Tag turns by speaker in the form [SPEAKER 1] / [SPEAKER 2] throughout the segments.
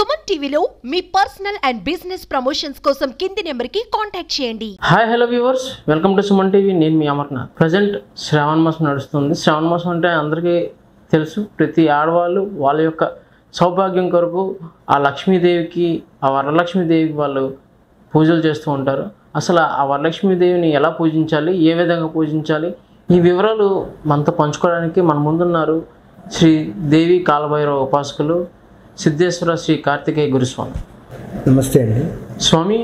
[SPEAKER 1] సుమన్ టీవీలో మీ personal and business promotions కోసం కింది నెంబర్కి కాంటాక్ట్ చేయండి.
[SPEAKER 2] Hi hello viewers, welcome to Suman TV. నేను మీ అమర్నాథ్. ప్రజెంట్ శ్రావణ మాసం నడుస్తుంది. శ్రావణ మాసం అంటే అందరికీ తెలుసు. ప్రతి ఆడవాళ్ళు వాళ్ళ యొక్క సౌభాగ్యం కొరకు ఆ లక్ష్మీదేవికి, ఆ వరలక్ష్మీదేవికి వాళ్ళు పూజలు చేస్తూ ఉంటారు. అసలు ఆ వరలక్ష్మీదేవిని ఎలా పూజించాలి, ఏ విధంగా పూజించాలి, ఈ వివరాలు మనతో పంచుకోవడానికి మన ముందున్నారు శ్రీ దేవి కాలభైరవ ఉపాసకులు సిద్ధేశ్వర శ్రీ కార్తికేయ గురుస్వామి.
[SPEAKER 3] నమస్తే అండి.
[SPEAKER 2] స్వామి,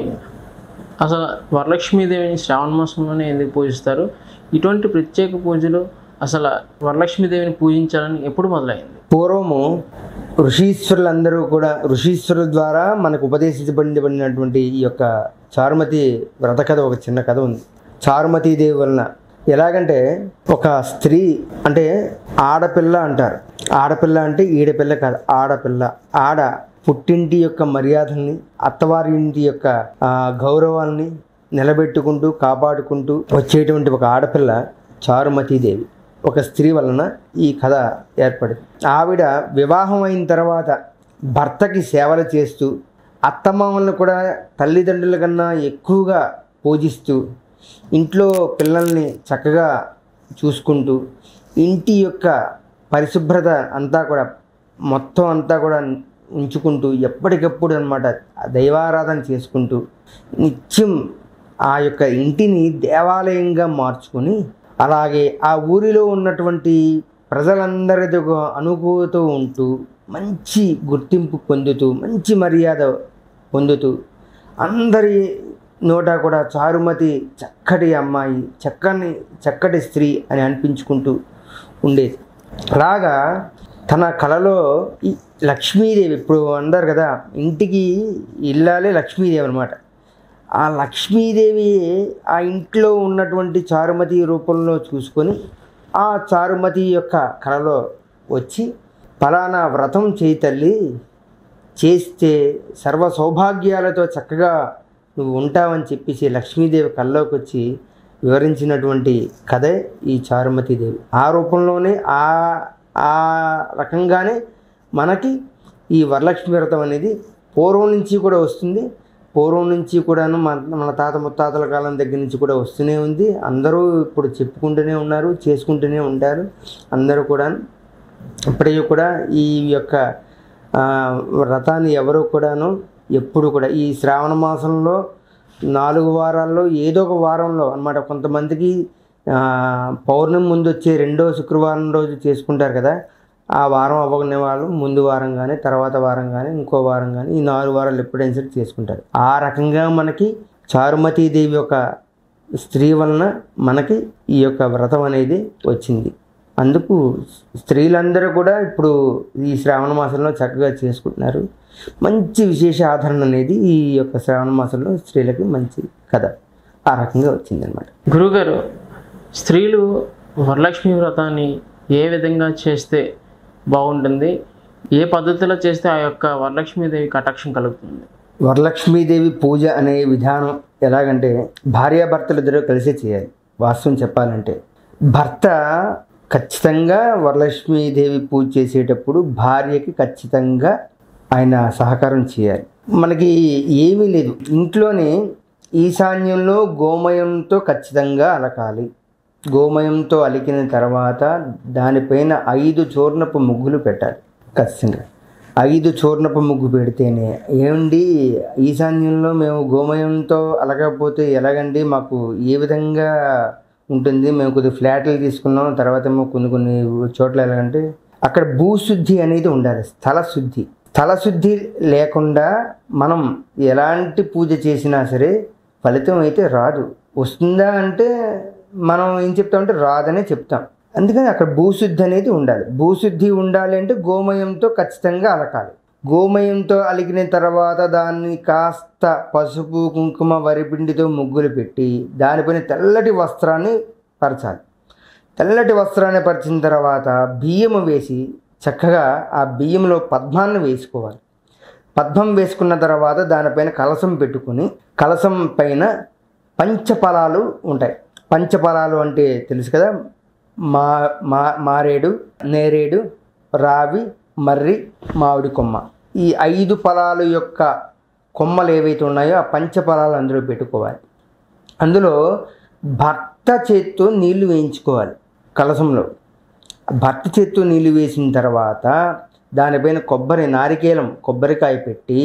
[SPEAKER 2] అసలు వరలక్ష్మీదేవిని శ్రావణ మాసంలోనే ఎందుకు పూజిస్తారు? ఇటువంటి ప్రత్యేక పూజలు అసలు వరలక్ష్మీదేవిని పూజించాలని ఎప్పుడు మొదలైంది?
[SPEAKER 3] పూర్వము ఋషీశ్వరులందరూ కూడా ఋషీశ్వరుల ద్వారా మనకు ఉపదేశించబడినటువంటి ఈ యొక్క చారుమతి వ్రత కథ, ఒక చిన్న కథ ఉంది. చారుమతీదేవి వలన ఎలాగంటే, ఒక స్త్రీ అంటే ఆడపిల్ల అంటారు. ఆడపిల్ల అంటే ఈడపిల్ల కాదు, ఆడపిల్ల. ఆడ పుట్టింటి యొక్క మర్యాదల్ని, అత్తవారి ఇంటి యొక్క గౌరవాల్ని నిలబెట్టుకుంటూ కాపాడుకుంటూ వచ్చేటువంటి ఒక ఆడపిల్ల చారుమతీదేవి. ఒక స్త్రీ వలన ఈ కథ ఏర్పడింది. ఆవిడ వివాహం అయిన తర్వాత భర్తకి సేవలు చేస్తూ, అత్తమామలను కూడా తల్లిదండ్రుల కన్నా ఎక్కువగా పూజిస్తూ, ఇంట్లో పిల్లల్ని చక్కగా చూసుకుంటూ, ఇంటి యొక్క పరిశుభ్రత అంతా కూడా మొత్తం అంతా కూడా ఉంచుకుంటూ, ఎప్పటికప్పుడు అన్నమాట దైవారాధన చేసుకుంటూ, నిత్యం ఆ యొక్క ఇంటిని దేవాలయంగా మార్చుకొని, అలాగే ఆ ఊరిలో ఉన్నటువంటి ప్రజలందరితో అనుభూతూ ఉంటూ, మంచి గుర్తింపు పొందుతూ, మంచి మర్యాద పొందుతూ, అందరి నోట కూడా చారుమతి చక్కటి అమ్మాయి, చక్కటి స్త్రీ అని అనిపించుకుంటూ ఉండేది. అలాగా తన కళలో ఈ లక్ష్మీదేవి, ఇప్పుడు అంటారు కదా, ఇంటికి ఇల్లాలే లక్ష్మీదేవి అనమాట. ఆ లక్ష్మీదేవి ఆ ఇంట్లో ఉన్నటువంటి చారుమతి రూపంలో చూసుకొని, ఆ చారుమతి యొక్క కళలో వచ్చి, ఫలానా వ్రతం చేయి తల్లి, చేస్తే సర్వ సౌభాగ్యాలతో చక్కగా నువ్వు ఉంటావని చెప్పేసి లక్ష్మీదేవి కల్లోకి వచ్చి వివరించినటువంటి కథే ఈ చారుమతీదేవి. ఆ రూపంలోనే ఆ రకంగానే మనకి ఈ వరలక్ష్మి వ్రతం అనేది పూర్వం నుంచి కూడా వస్తుంది. పూర్వం నుంచి కూడాను మన తాత ముత్తాతల కాలం దగ్గర నుంచి కూడా వస్తూనే ఉంది. అందరూ ఇప్పుడు చెప్పుకుంటూనే ఉన్నారు, చేసుకుంటూనే ఉంటారు. అందరూ కూడా ఇప్పటికీ కూడా ఈ యొక్క వ్రతాన్ని ఎవరు కూడాను ఎప్పుడు కూడా ఈ శ్రావణ మాసంలో 4 వారాల్లో ఏదో ఒక వారంలో అన్నమాట. కొంతమందికి పౌర్ణమి ముందు వచ్చే 2వ శుక్రవారం రోజు చేసుకుంటారు కదా, ఆ వారం అవ్వని వాళ్ళు ముందు వారం కానీ, తర్వాత వారం కానీ, ఇంకో వారం కానీ, ఈ 4 వారాలు ఎప్పుడైనా సరే చేసుకుంటారు. ఆ రకంగా మనకి చారుమతీదేవి యొక్క స్త్రీ వలన మనకి ఈ యొక్క వ్రతం అనేది వచ్చింది. అందుకు స్త్రీలందరూ కూడా ఇప్పుడు ఈ శ్రావణ మాసంలో చక్కగా చేసుకుంటున్నారు. మంచి విశేష ఆదరణ అనేది ఈ యొక్క శ్రావణ మాసంలో స్త్రీలకి మంచి కథ ఆ రకంగా వచ్చిందనమాట.
[SPEAKER 2] గురుగారు, స్త్రీలు వరలక్ష్మి వ్రతాన్ని ఏ విధంగా చేస్తే బాగుంటుంది, ఏ పద్ధతిలో చేస్తే ఆ యొక్క వరలక్ష్మీదేవి కటాక్షం కలుగుతుంది?
[SPEAKER 3] వరలక్ష్మీదేవి పూజ అనే విధానం ఎలాగంటే, భార్యాభర్తలు ఇద్దరు కలిసే చేయాలి. వాస్తవం చెప్పాలంటే భర్త ఖచ్చితంగా వరలక్ష్మీదేవి పూజ చేసేటప్పుడు భార్యకి ఖచ్చితంగా ఆయన సహకారం చేయాలి. మనకి ఏమీ లేదు, ఇంట్లోనే ఈశాన్యంలో గోమయంతో ఖచ్చితంగా అలకాలి. గోమయంతో అలికిన తర్వాత దానిపైన 5 చూర్ణపు ముగ్గులు పెట్టాలి. ఖచ్చితంగా 5 చూర్ణపు ముగ్గు పెడితేనే, ఏమండి ఈశాన్యంలో మేము గోమయంతో అలకపోతే ఎలాగండి, మాకు ఏ విధంగా ఉంటుంది, మేము కొద్దిగా ఫ్లాట్లు తీసుకున్నాం, తర్వాత ఏమో కొన్ని చోట్ల ఎలాగంటే అక్కడ భూశుద్ధి అనేది ఉండాలి. స్థలశుద్ధి లేకుండా మనం ఎలాంటి పూజ చేసినా సరే ఫలితం అయితే రాదు. వస్తుందా అంటే మనం ఏం చెప్తామంటే రాదనే చెప్తాం. అందుకని అక్కడ భూశుద్ధి అనేది ఉండాలి. భూశుద్ధి ఉండాలి అంటే గోమయంతో ఖచ్చితంగా అలకాలి. గోమయంతో అలికిన తర్వాత దాన్ని కాస్త పసుపు, కుంకుమ, వరిపిండితో ముగ్గులు పెట్టి దానిపైన తెల్లటి వస్త్రాన్ని పరచాలి. తెల్లటి వస్త్రాన్ని పరిచిన తర్వాత బియ్యం వేసి చక్కగా ఆ బియ్యంలో పద్మాన్ని వేసుకోవాలి. పద్మం వేసుకున్న తర్వాత దానిపైన కలశం పెట్టుకుని, కలశం పైన పంచఫలాలు ఉంటాయి. పంచఫలాలు అంటే తెలుసు కదా, మారేడు, నేరేడు, రావి, మర్రి, మామిడి కొమ్మ. ఈ 5 ఫలాల యొక్క కొమ్మలు ఏవైతే ఉన్నాయో ఆ పంచఫలాలు అందులో పెట్టుకోవాలి. అందులో భర్త చేత్తో నీళ్లు వేయించుకోవాలి. కలశంలో భర్త చేత్తో నీళ్లు వేసిన తర్వాత దానిపైన నారికేలం కొబ్బరికాయ పెట్టి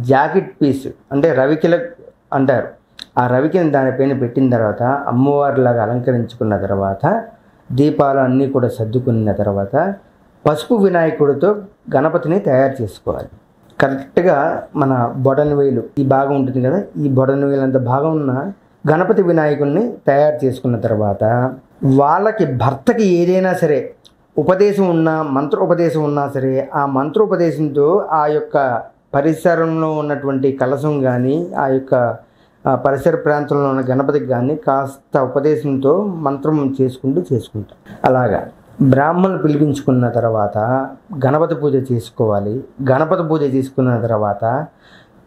[SPEAKER 3] జాకెట్ పీస్ అంటే రవికెల అంటారు, ఆ రవికెని దానిపైన పెట్టిన తర్వాత అమ్మవారిలాగా అలంకరించుకున్న తర్వాత దీపాలు అన్నీ కూడా సర్దుకున్న తర్వాత పసుపు వినాయకుడితో గణపతిని తయారు చేసుకోవాలి. కరెక్ట్గా మన బొటనవేలు ఈ భాగం ఉంటుంది కదా, ఈ బొటనవేలు అంత భాగం ఉన్న గణపతి వినాయకుడిని తయారు చేసుకున్న తర్వాత వాళ్ళకి భర్తకి ఏదైనా సరే ఉపదేశం ఉన్నా మంత్రోపదేశం ఉన్నా సరే ఆ మంత్రోపదేశంతో ఆ యొక్క పరిసరంలో ఉన్నటువంటి కలశం కానీ ఆ యొక్క పరిసర ప్రాంతంలో ఉన్న గణపతికి కానీ కాస్త ఉపదేశంతో మంత్రం చేసుకుంటాం. అలాగా బ్రాహ్మణులు పిలిపించుకున్న తర్వాత గణపతి పూజ చేసుకోవాలి. గణపతి పూజ చేసుకున్న తర్వాత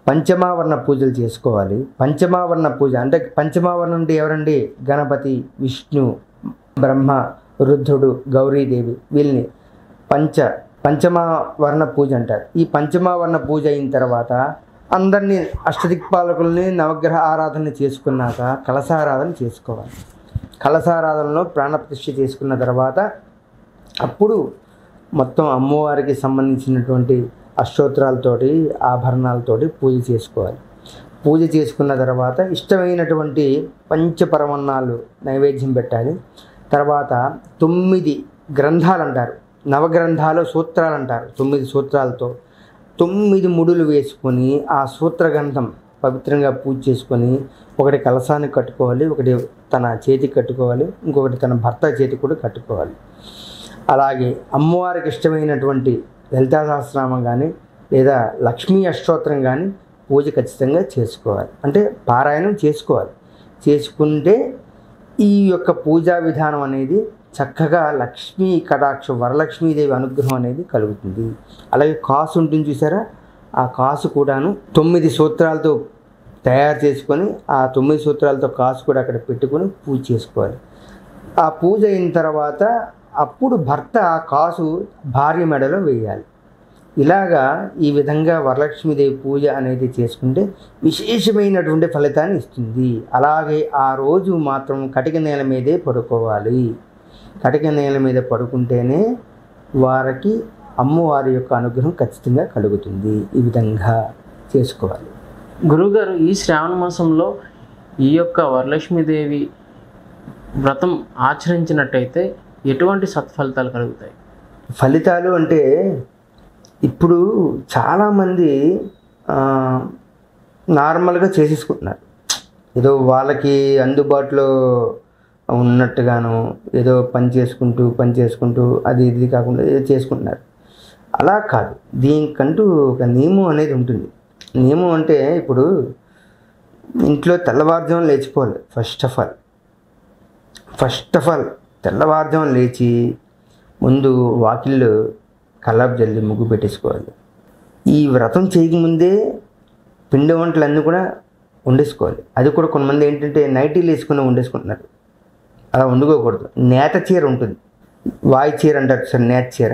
[SPEAKER 3] పంచమావరణ పూజలు చేసుకోవాలి. పంచమావరణ పూజ అంటే పంచమావరణం అంటే ఎవరండి? గణపతి, విష్ణు, బ్రహ్మ, రుద్రుడు, గౌరీదేవి, వీళ్ళని పంచమావరణ పూజ అంటారు. ఈ పంచమావరణ పూజ అయిన తర్వాత అందరినీ అష్టదిక్పాలకుల్ని నవగ్రహ ఆరాధన చేసుకున్నాక కలశారాధన చేసుకోవాలి. కలశారాధనలో ప్రాణప్రతిష్ఠ చేసుకున్న తర్వాత అప్పుడు మొత్తం అమ్మవారికి సంబంధించినటువంటి అష్టోత్తరాలతోటి ఆభరణాలతోటి పూజ చేసుకోవాలి. పూజ చేసుకున్న తర్వాత ఇష్టమైనటువంటి పంచపరమన్నాలు నైవేద్యం పెట్టాలి. తర్వాత 9 గ్రంథాలు అంటారు, నవగ్రంథాలు సూత్రాలు అంటారు. 9 సూత్రాలతో 9 ముడులు వేసుకొని ఆ సూత్రగ్రంథం పవిత్రంగా పూజ చేసుకొని ఒకటి కలశానికి కట్టుకోవాలి, ఒకటి తన చేతికి కట్టుకోవాలి, ఇంకొకటి తన భర్త చేతికి కూడా కట్టుకోవాలి. అలాగే అమ్మవారికి ఇష్టమైనటువంటి లలితా సహస్రనామం కానీ లేదా లక్ష్మీ అష్టోత్తరం కానీ పూజ ఖచ్చితంగా చేసుకోవాలి. అంటే పారాయణం చేసుకోవాలి. చేసుకుంటే ఈ యొక్క పూజా విధానం అనేది చక్కగా లక్ష్మీ కటాక్షం, వరలక్ష్మీదేవి అనుగ్రహం అనేది కలుగుతుంది. అలాగే కాసు ఉంటుంది చూసారా, ఆ కాసు కూడాను 9 సూత్రాలతో తయారు చేసుకొని ఆ 9 సూత్రాలతో కాసు కూడా అక్కడ పెట్టుకొని పూజ చేసుకోవాలి. ఆ పూజ అయిన తర్వాత అప్పుడు భర్త ఆ కాసు భార్య మెడలో వేయాలి. ఇలాగా ఈ విధంగా వరలక్ష్మీదేవి పూజ అనేది చేసుకుంటే విశేషమైనటువంటి ఫలితాన్ని ఇస్తుంది. అలాగే ఆ రోజు మాత్రం కటిక నేల మీదే పడుకోవాలి. కటిక నేల మీద పడుకుంటేనే వారికి అమ్మవారి యొక్క అనుగ్రహం ఖచ్చితంగా కలుగుతుంది. ఈ విధంగా చేసుకోవాలి.
[SPEAKER 2] గురువుగారు, ఈ శ్రావణ మాసంలో ఈ యొక్క వరలక్ష్మీదేవి వ్రతం ఆచరించినట్టయితే ఎటువంటి సత్ఫలితాలు కలుగుతాయి?
[SPEAKER 3] ఫలితాలు అంటే ఇప్పుడు చాలామంది నార్మల్గా చేసేసుకుంటున్నారు. ఏదో వాళ్ళకి అందుబాటులో ఉన్నట్టుగాను ఏదో పని చేసుకుంటూ అది ఇది కాకుండా ఏదో చేసుకుంటున్నారు. అలా కాదు, దీనికంటూ ఒక నియమం అనేది ఉంటుంది. నియమం అంటే ఇప్పుడు ఇంట్లో తెల్లవారుజామున లేచిపోవాలి. ఫస్ట్ ఆఫ్ ఆల్ తెల్లవారుజామున లేచి ముందు వాకిళ్ళు కల్లాపు జల్లి ముగ్గు పెట్టేసుకోవాలి. ఈ వ్రతం చేయకముందే పిండి వంటలన్నీ కూడా వండేసుకోవాలి. అది కూడా కొంతమంది ఏంటంటే నైటీలు వేసుకుని వండేసుకుంటున్నారు. అలా వండుకోకూడదు. నేత చీర ఉంటుంది, వాయి చీర అంటారు సార్, నేత చీర.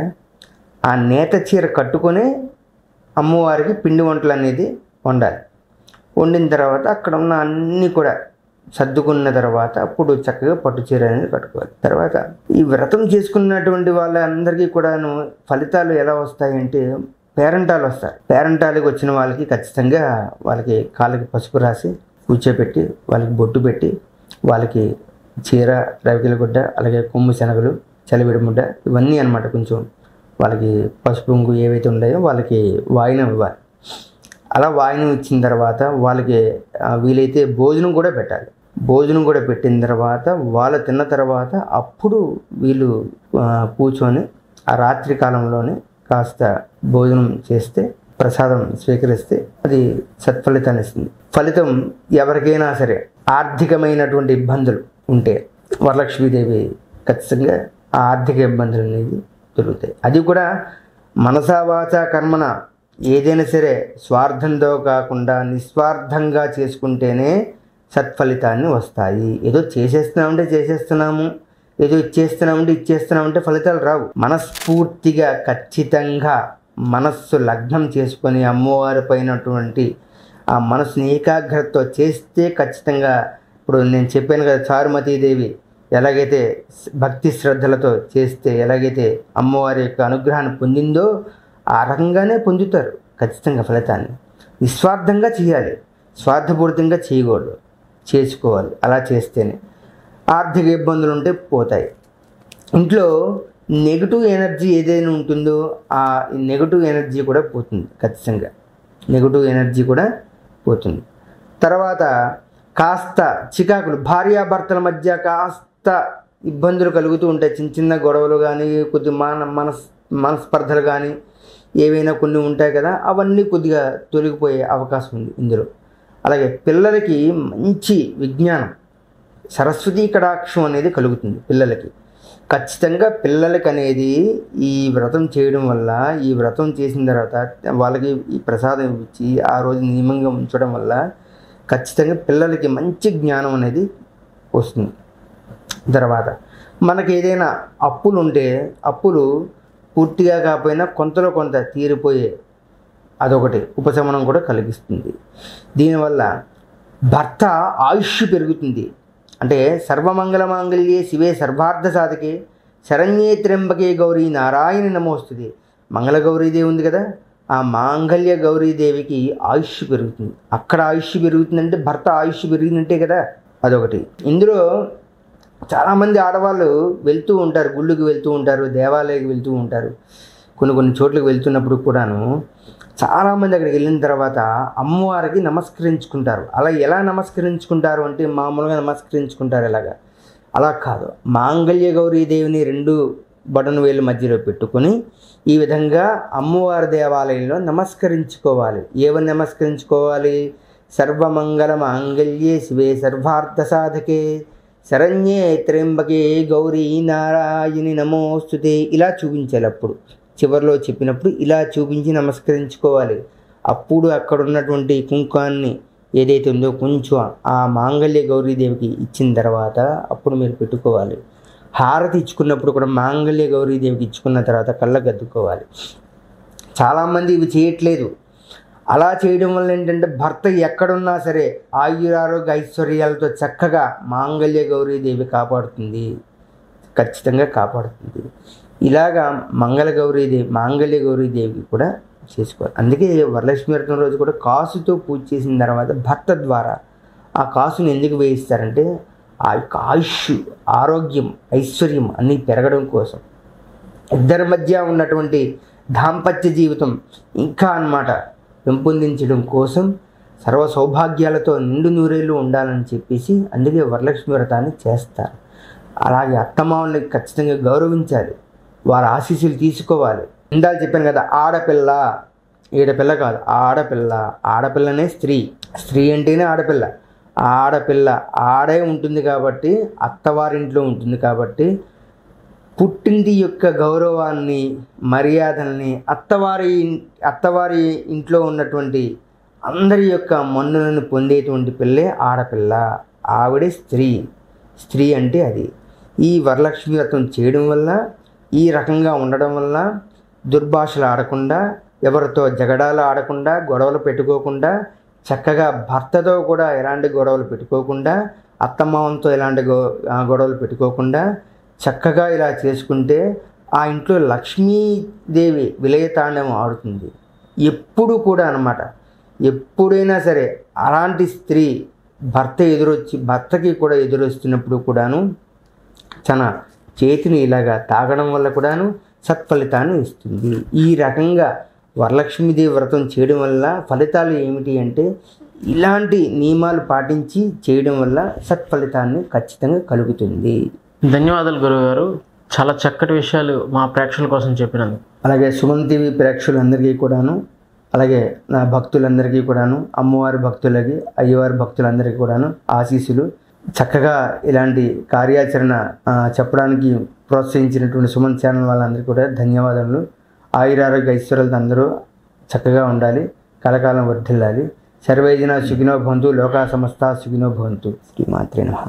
[SPEAKER 3] ఆ నేత చీర కట్టుకొని అమ్మవారికి పిండి వంటలు అనేది వండాలి. వండిన తర్వాత అక్కడ ఉన్న అన్నీ కూడా సర్దుకున్న తర్వాత అప్పుడు చక్కగా పట్టు చీర అనేది కట్టుకోవాలి. తర్వాత ఈ వ్రతం చేసుకున్నటువంటి వాళ్ళందరికీ కూడాను ఫలితాలు ఎలా వస్తాయంటే పేరంటాలు వస్తారు. పేరంటాలకు వచ్చిన వాళ్ళకి ఖచ్చితంగా వాళ్ళకి కాళ్ళకి పసుపు రాసి కూర్చోపెట్టి వాళ్ళకి బొట్టు పెట్టి వాళ్ళకి చీర, రవికిల గుడ్డ, అలాగే కొమ్ము శనగలు, చలివిడి ముడ్డ ఇవన్నీ అన్నమాట. కొంచెం వాళ్ళకి పసుపు పొంగు ఏవైతే ఉన్నాయో వాళ్ళకి వాయినం ఇవ్వాలి. అలా వాయినం ఇచ్చిన తర్వాత వాళ్ళకి వీలైతే భోజనం కూడా పెట్టాలి. భోజనం కూడా పెట్టిన తర్వాత వాళ్ళు తిన్న తర్వాత అప్పుడు వీళ్ళు కూర్చొని ఆ రాత్రి కాలంలోనే కాస్త భోజనం చేస్తే, ప్రసాదం స్వీకరిస్తే అది సత్ఫలితాన్ని ఇస్తుంది. ఫలితం ఎవరికైనా సరే ఆర్థికమైనటువంటి ఇబ్బందులు ఉంటే వరలక్ష్మీదేవి ఖచ్చితంగా ఆ ఆర్థిక ఇబ్బందులు అనేది దొరుకుతాయి. అది కూడా మనసా వాచా కర్మన ఏదైనా సరే స్వార్థంతో కాకుండా నిస్వార్థంగా చేసుకుంటేనే సత్ఫలితాన్ని వస్తాయి. ఏదో చేసేస్తున్నాము, ఏదో ఇచ్చేస్తున్నామంటే ఫలితాలు రావు. మనస్ఫూర్తిగా ఖచ్చితంగా మనస్సు లగ్నం చేసుకొని అమ్మవారి పైనటువంటి ఆ మనసుని ఏకాగ్రతతో చేస్తే ఖచ్చితంగా ఇప్పుడు నేను చెప్పాను కదా, చారుమతీదేవి ఎలాగైతే భక్తి శ్రద్ధలతో చేస్తే ఎలాగైతే అమ్మవారి యొక్క అనుగ్రహాన్ని పొందిందో ఆ రకంగానే పొందుతారు ఖచ్చితంగా ఫలితాన్ని. నిస్వార్థంగా చేయాలి, స్వార్థపూరితంగా చేయకూడదు, చేసుకోవాలి. అలా చేస్తేనే ఆర్థిక ఇబ్బందులు ఉంటే పోతాయి. ఇంట్లో నెగిటివ్ ఎనర్జీ ఏదైనా ఉంటుందో ఆ నెగిటివ్ ఎనర్జీ కూడా పోతుంది, ఖచ్చితంగా నెగిటివ్ ఎనర్జీ కూడా పోతుంది. తర్వాత కాస్త చికాకులు, భార్యాభర్తల మధ్య కాస్త ఇబ్బందులు కలుగుతూ ఉంటాయి. చిన్న చిన్న గొడవలు కానీ, కొద్ది మనస్పర్ధలు కానీ ఏవైనా కొన్ని ఉంటాయి కదా, అవన్నీ కొద్దిగా తొలగిపోయే అవకాశం ఉంది ఇందులో. అలాగే పిల్లలకి మంచి విజ్ఞానం, సరస్వతీ కటాక్షం అనేది కలుగుతుంది పిల్లలకి. ఖచ్చితంగా పిల్లలకి అనేది ఈ వ్రతం చేయడం వల్ల, ఈ వ్రతం చేసిన తర్వాత వాళ్ళకి ఈ ప్రసాదం ఇచ్చి ఆ రోజు నియమంగా ఉంచడం వల్ల ఖచ్చితంగా పిల్లలకి మంచి జ్ఞానం అనేది వస్తుంది. తర్వాత మనకి ఏదైనా అప్పులు ఉంటే అప్పులు పూర్తిగా కాకపోయినా కొంతలో కొంత తీరిపోయే అదొకటి ఉపశమనం కూడా కలిగిస్తుంది. దీనివల్ల భర్త ఆయుష్ పెరుగుతుంది. అంటే సర్వమంగళ మాంగళ్యే శివే సర్వార్థ సాధకే శరణ్యే త్ర్యంబకే గౌరీ నారాయణి నమోస్తుతే. మంగళగౌరీదేవి ఉంది కదా, ఆ మాంగళ్య గౌరీదేవికి ఆయుష్ పెరుగుతుంది. అక్కడ ఆయుష్ పెరుగుతుందంటే భర్త ఆయుష్ పెరిగినట్టే కదా, అదొకటి. ఇందులో చాలామంది ఆడవాళ్ళు వెళ్తూ ఉంటారు, గుళ్ళకి వెళ్తూ ఉంటారు, దేవాలయానికి వెళ్తూ ఉంటారు. కొన్ని చోట్లకు వెళ్తున్నప్పుడు కూడాను చాలామంది అక్కడికి వెళ్ళిన తర్వాత అమ్మవారికి నమస్కరించుకుంటారు. అలా ఎలా నమస్కరించుకుంటారు అంటే మామూలుగా నమస్కరించుకుంటారు ఎలాగా, అలా కాదు. మాంగళ్య గౌరీదేవిని 2 బటన్ వేలు మధ్యలో పెట్టుకొని ఈ విధంగా అమ్మవారి దేవాలయంలో నమస్కరించుకోవాలి. ఏమని నమస్కరించుకోవాలి? సర్వమంగళ మాంగళ్యే శివే సర్వార్థ సాధకే శరణ్యే త్ర్యంబకే గౌరీ నారాయణి నమోస్తుతే. ఇలా చూపించాలి. అప్పుడు చివరిలో చెప్పినప్పుడు ఇలా చూపించి నమస్కరించుకోవాలి. అప్పుడు అక్కడ ఉన్నటువంటి కుంకాన్ని ఏదైతే ఉందో కొంచెం ఆ మాంగళ్య గౌరీదేవికి ఇచ్చిన తర్వాత అప్పుడు మీరు పెట్టుకోవాలి. హారతి ఇచ్చుకున్నప్పుడు కూడా మాంగళ్య గౌరీదేవికి ఇచ్చుకున్న తర్వాత కళ్ళకు అద్దుకోవాలి. చాలామంది ఇవి చేయట్లేదు. అలా చేయడం వల్ల ఏంటంటే భర్త ఎక్కడున్నా సరే ఆయురారోగ్య ఐశ్వర్యాలతో చక్కగా మాంగళ్య గౌరీదేవి కాపాడుతుంది, ఖచ్చితంగా కాపాడుతుంది. ఇలాగా మాంగళ్య గౌరీదేవికి కూడా చేసుకోవాలి. అందుకే వరలక్ష్మి వ్రతం రోజు కూడా కాసుతో పూజ చేసిన తర్వాత భర్త ద్వారా ఆ కాసుని ఎందుకు వేయిస్తారంటే ఆ యొక్క ఆయుష్, ఆరోగ్యం, ఐశ్వర్యం అన్నీ పెరగడం కోసం, ఇద్దరి మధ్య ఉన్నటువంటి దాంపత్య జీవితం ఇంకా అన్నమాట పెంపొందించడం కోసం, సర్వ సౌభాగ్యాలతో నిండు నూరేళ్ళు ఉండాలని చెప్పేసి అందుకే వరలక్ష్మి వ్రతాన్ని చేస్తారు. అలాగే అత్తమామల్ని ఖచ్చితంగా గౌరవించాలి, వారి ఆశీస్సులు తీసుకోవాలి. ఇందాక చెప్పాను కదా, ఆడపిల్ల, ఈడపిల్ల కాదు, ఆడపిల్లనే స్త్రీ అంటేనే ఆడపిల్ల. ఆడే ఉంటుంది కాబట్టి, అత్తవారింట్లో ఉంటుంది కాబట్టి పుట్టింటి యొక్క గౌరవాన్ని, మర్యాదల్ని, అత్తవారి ఇంట్లో ఉన్నటువంటి అందరి యొక్క మన్నులను పొందేటువంటి పిల్లే ఆడపిల్ల. ఆవిడే స్త్రీ అంటే అది. ఈ వరలక్ష్మి వ్రతం చేయడం వల్ల, ఈ రకంగా ఉండడం వల్ల దుర్భాషలు ఆడకుండా, ఎవరితో జగడాలు ఆడకుండా, గొడవలు పెట్టుకోకుండా, చక్కగా భర్తతో కూడా ఎలాంటి గొడవలు పెట్టుకోకుండా, అత్తమామతో ఎలాంటి గొడవలు పెట్టుకోకుండా చక్కగా ఇలా చేసుకుంటే ఆ ఇంట్లో లక్ష్మీదేవి విలయతాండవం ఆడుతుంది ఎప్పుడు కూడా అన్నమాట. ఎప్పుడైనా సరే అలాంటి స్త్రీ భర్తకి కూడా ఎదురొస్తున్నప్పుడు కూడాను తన చేతిని ఇలాగా తాగడం వల్ల కూడాను సత్ఫలితాన్ని ఇస్తుంది. ఈ రకంగా వరలక్ష్మీదేవి వ్రతం చేయడం వల్ల ఫలితాలు ఏమిటి అంటే, ఇలాంటి నియమాలు పాటించి చేయడం వల్ల సత్ఫలితాన్ని ఖచ్చితంగా కలుగుతుంది.
[SPEAKER 2] ధన్యవాదాలు గురువుగారు, చాలా చక్కటి విషయాలు మా ప్రేక్షకుల కోసం చెప్పినందుకు.
[SPEAKER 3] అలాగే సుమన్ టీవీ ప్రేక్షకులందరికీ కూడాను, అలాగే నా భక్తులందరికీ కూడాను, అమ్మవారి భక్తులకి, అయ్యవారి భక్తులందరికీ కూడాను ఆశీస్సులు. చక్కగా ఇలాంటి కార్యాచరణ చెప్పడానికి ప్రోత్సహించినటువంటి సుమన్ ఛానల్ వాళ్ళందరికీ కూడా ధన్యవాదాలు. ఆయురారోగ్య ఐశ్వర్యాలతో అందరూ చక్కగా ఉండాలి, కలకాలం వర్ధిల్లాలి. సర్వే జనా సుఖినో భవంతు, లోకా సమస్తా సుఖినో భవంతు. శ్రీ మాత్రే నమః.